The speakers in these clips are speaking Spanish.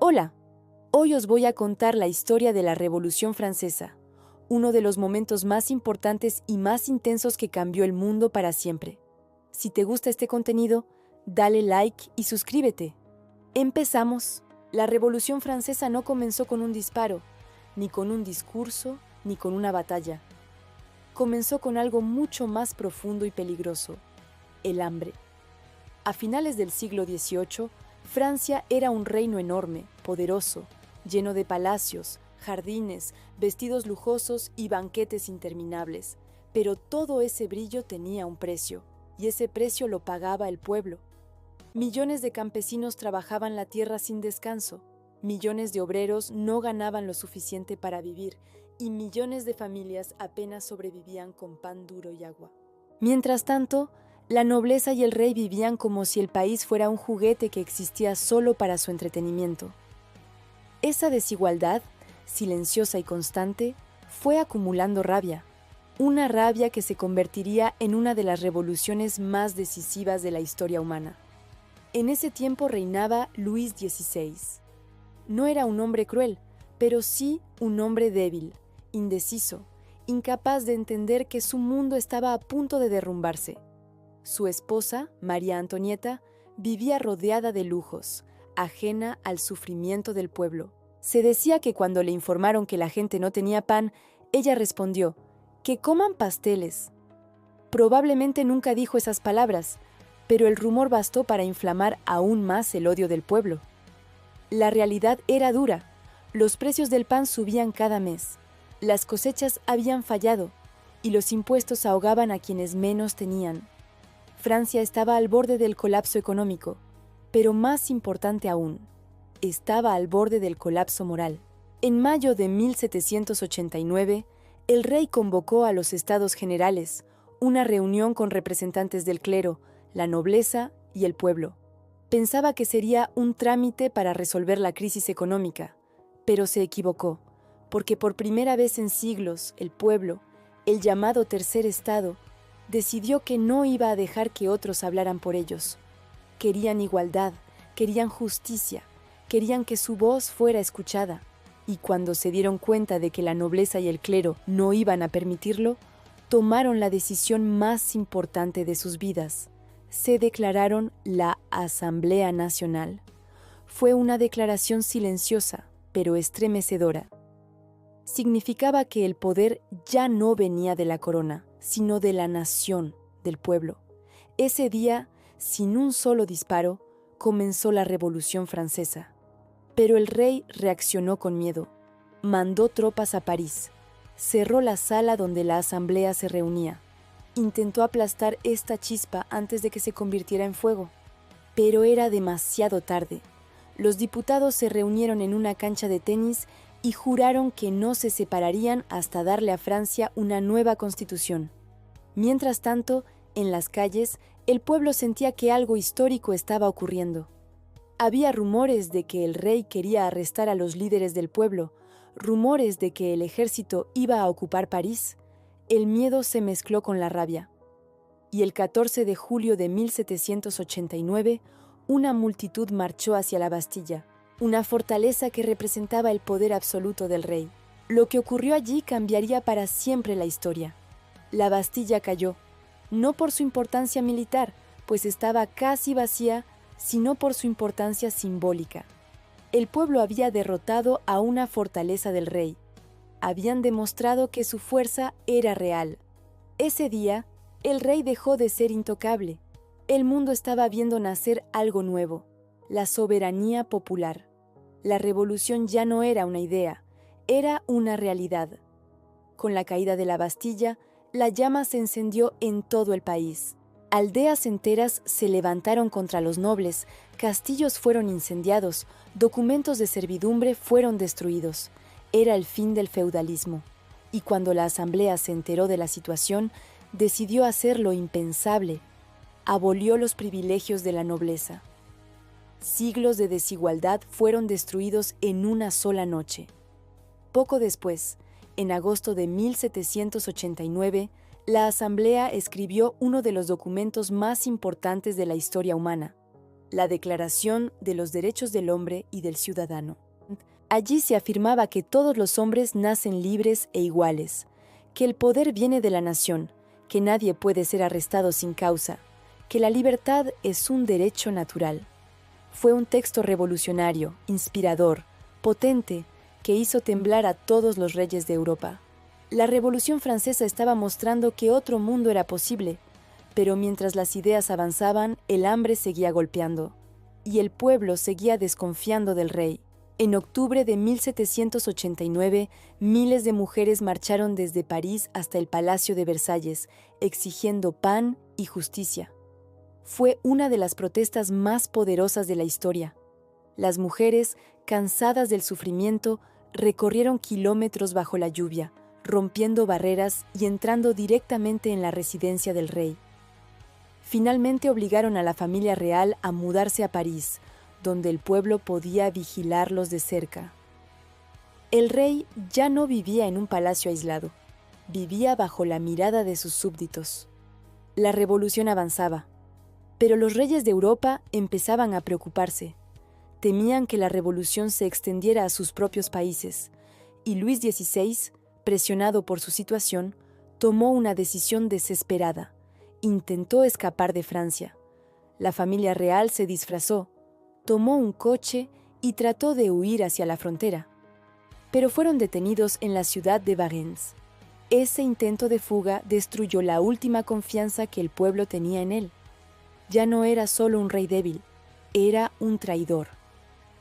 Hola, hoy os voy a contar la historia de la Revolución Francesa, uno de los momentos más importantes y más intensos que cambió el mundo para siempre. Si te gusta este contenido, dale like y suscríbete. Empezamos. La Revolución Francesa no comenzó con un disparo, ni con un discurso, ni con una batalla. Comenzó con algo mucho más profundo y peligroso: el hambre. A finales del siglo XVIII, Francia era un reino enorme, poderoso, lleno de palacios, jardines, vestidos lujosos y banquetes interminables. Pero todo ese brillo tenía un precio, y ese precio lo pagaba el pueblo. Millones de campesinos trabajaban la tierra sin descanso, millones de obreros no ganaban lo suficiente para vivir, y millones de familias apenas sobrevivían con pan duro y agua. Mientras tanto, la nobleza y el rey vivían como si el país fuera un juguete que existía solo para su entretenimiento. Esa desigualdad, silenciosa y constante, fue acumulando rabia, una rabia que se convertiría en una de las revoluciones más decisivas de la historia humana. En ese tiempo reinaba Luis XVI. No era un hombre cruel, pero sí un hombre débil, indeciso, incapaz de entender que su mundo estaba a punto de derrumbarse. Su esposa, María Antonieta, vivía rodeada de lujos, ajena al sufrimiento del pueblo. Se decía que cuando le informaron que la gente no tenía pan, ella respondió: «Que coman pasteles». Probablemente nunca dijo esas palabras, pero el rumor bastó para inflamar aún más el odio del pueblo. La realidad era dura. Los precios del pan subían cada mes. Las cosechas habían fallado y los impuestos ahogaban a quienes menos tenían. Francia estaba al borde del colapso económico, pero más importante aún, estaba al borde del colapso moral. En mayo de 1789, el rey convocó a los Estados Generales, una reunión con representantes del clero, la nobleza y el pueblo. Pensaba que sería un trámite para resolver la crisis económica, pero se equivocó, porque por primera vez en siglos el pueblo, el llamado Tercer Estado, decidió que no iba a dejar que otros hablaran por ellos. Querían igualdad, querían justicia, querían que su voz fuera escuchada, y cuando se dieron cuenta de que la nobleza y el clero no iban a permitirlo, tomaron la decisión más importante de sus vidas. Se declararon la Asamblea Nacional. Fue una declaración silenciosa, pero estremecedora. Significaba que el poder ya no venía de la corona, sino de la nación, del pueblo. Ese día, sin un solo disparo, comenzó la Revolución Francesa. Pero el rey reaccionó con miedo. Mandó tropas a París. Cerró la sala donde la asamblea se reunía. Intentó aplastar esta chispa antes de que se convirtiera en fuego. Pero era demasiado tarde. Los diputados se reunieron en una cancha de tenis y juraron que no se separarían hasta darle a Francia una nueva constitución. Mientras tanto, en las calles, el pueblo sentía que algo histórico estaba ocurriendo. Había rumores de que el rey quería arrestar a los líderes del pueblo, rumores de que el ejército iba a ocupar París. El miedo se mezcló con la rabia. Y el 14 de julio de 1789, una multitud marchó hacia la Bastilla, una fortaleza que representaba el poder absoluto del rey. Lo que ocurrió allí cambiaría para siempre la historia. La Bastilla cayó, no por su importancia militar, pues estaba casi vacía, sino por su importancia simbólica. El pueblo había derrotado a una fortaleza del rey. Habían demostrado que su fuerza era real. Ese día, el rey dejó de ser intocable. El mundo estaba viendo nacer algo nuevo: la soberanía popular. La revolución ya no era una idea, era una realidad. Con la caída de la Bastilla, la llama se encendió en todo el país. Aldeas enteras se levantaron contra los nobles, castillos fueron incendiados, documentos de servidumbre fueron destruidos. Era el fin del feudalismo. Y cuando la asamblea se enteró de la situación, decidió hacer lo impensable: abolió los privilegios de la nobleza. Siglos de desigualdad fueron destruidos en una sola noche. Poco después, en agosto de 1789, la Asamblea escribió uno de los documentos más importantes de la historia humana. la Declaración de los Derechos del Hombre y del Ciudadano. Allí se afirmaba que todos los hombres nacen libres e iguales, que el poder viene de la nación, que nadie puede ser arrestado sin causa, que la libertad es un derecho natural. Fue un texto revolucionario, inspirador, potente, que hizo temblar a todos los reyes de Europa. La Revolución Francesa estaba mostrando que otro mundo era posible, pero mientras las ideas avanzaban, el hambre seguía golpeando, y el pueblo seguía desconfiando del rey. En octubre de 1789, miles de mujeres marcharon desde París hasta el Palacio de Versalles, exigiendo pan y justicia. Fue una de las protestas más poderosas de la historia. Las mujeres, cansadas del sufrimiento, recorrieron kilómetros bajo la lluvia, rompiendo barreras y entrando directamente en la residencia del rey. Finalmente obligaron a la familia real a mudarse a París, donde el pueblo podía vigilarlos de cerca. El rey ya no vivía en un palacio aislado, vivía bajo la mirada de sus súbditos. La revolución avanzaba, pero los reyes de Europa empezaban a preocuparse. Temían que la revolución se extendiera a sus propios países, y Luis XVI, presionado por su situación, tomó una decisión desesperada. Intentó escapar de Francia. La familia real se disfrazó, tomó un coche y trató de huir hacia la frontera. Pero fueron detenidos en la ciudad de Varennes. Ese intento de fuga destruyó la última confianza que el pueblo tenía en él. Ya no era solo un rey débil, era un traidor.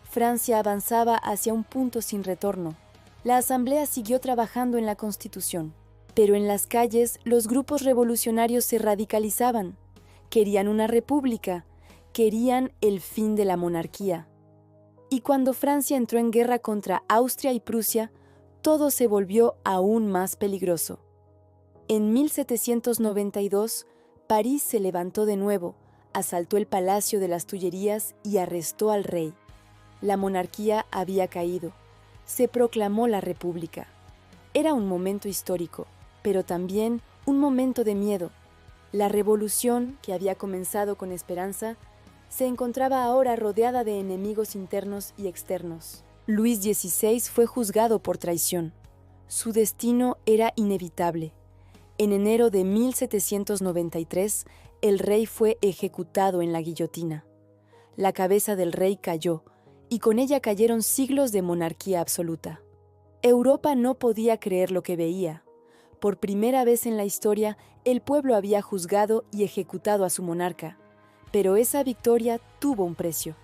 Francia avanzaba hacia un punto sin retorno. La Asamblea siguió trabajando en la Constitución, pero en las calles los grupos revolucionarios se radicalizaban. Querían una república, querían el fin de la monarquía. Y cuando Francia entró en guerra contra Austria y Prusia, todo se volvió aún más peligroso. En 1792, París se levantó de nuevo, asaltó el Palacio de las Tullerías y arrestó al rey. La monarquía había caído. Se proclamó la República. Era un momento histórico, pero también un momento de miedo. La revolución, que había comenzado con esperanza, se encontraba ahora rodeada de enemigos internos y externos. Luis XVI fue juzgado por traición. Su destino era inevitable. En enero de 1793, el rey fue ejecutado en la guillotina. La cabeza del rey cayó, y con ella cayeron siglos de monarquía absoluta. Europa no podía creer lo que veía. Por primera vez en la historia, el pueblo había juzgado y ejecutado a su monarca. Pero esa victoria tuvo un precio.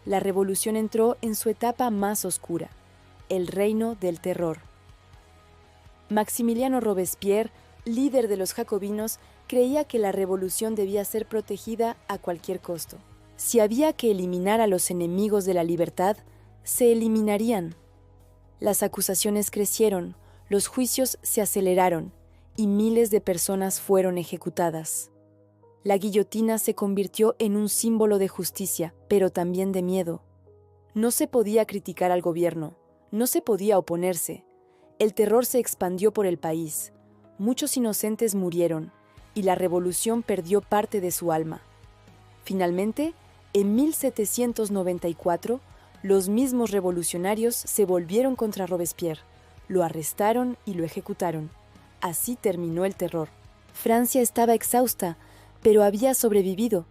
La revolución entró en su etapa más oscura, el reino del terror. Maximiliano Robespierre, líder de los jacobinos, creía que la revolución debía ser protegida a cualquier costo. Si había que eliminar a los enemigos de la libertad, se eliminarían. Las acusaciones crecieron, los juicios se aceleraron y miles de personas fueron ejecutadas. La guillotina se convirtió en un símbolo de justicia, pero también de miedo. No se podía criticar al gobierno, no se podía oponerse. El terror se expandió por el país. Muchos inocentes murieron y la revolución perdió parte de su alma. Finalmente, en 1794, los mismos revolucionarios se volvieron contra Robespierre, lo arrestaron y lo ejecutaron. Así terminó el terror. Francia estaba exhausta, pero había sobrevivido.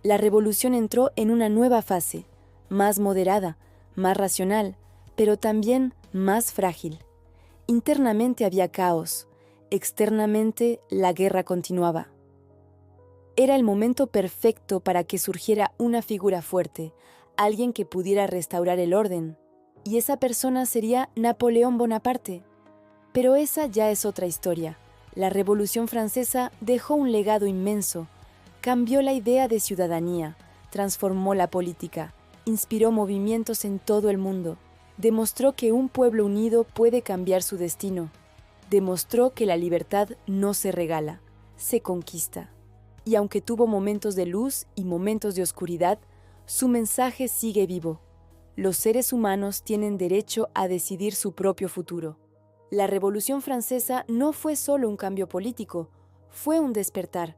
La revolución entró en una nueva fase, más moderada, más racional, pero también más frágil. Internamente había caos, externamente la guerra continuaba. Era el momento perfecto para que surgiera una figura fuerte, alguien que pudiera restaurar el orden, y esa persona sería Napoleón Bonaparte. Pero esa ya es otra historia. La Revolución Francesa dejó un legado inmenso, cambió la idea de ciudadanía, transformó la política, inspiró movimientos en todo el mundo, demostró que un pueblo unido puede cambiar su destino, demostró que la libertad no se regala, se conquista. Y aunque tuvo momentos de luz y momentos de oscuridad, su mensaje sigue vivo. Los seres humanos tienen derecho a decidir su propio futuro. La Revolución Francesa no fue solo un cambio político, fue un despertar,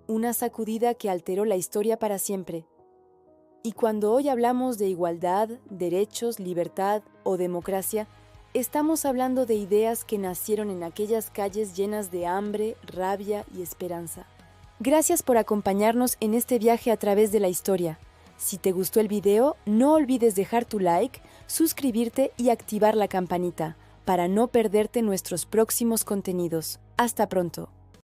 una sacudida que alteró la historia para siempre. Y cuando hoy hablamos de igualdad, derechos, libertad o democracia, estamos hablando de ideas que nacieron en aquellas calles llenas de hambre, rabia y esperanza. Gracias por acompañarnos en este viaje a través de la historia. Si te gustó el video, no olvides dejar tu like, suscribirte y activar la campanita para no perderte nuestros próximos contenidos. Hasta pronto.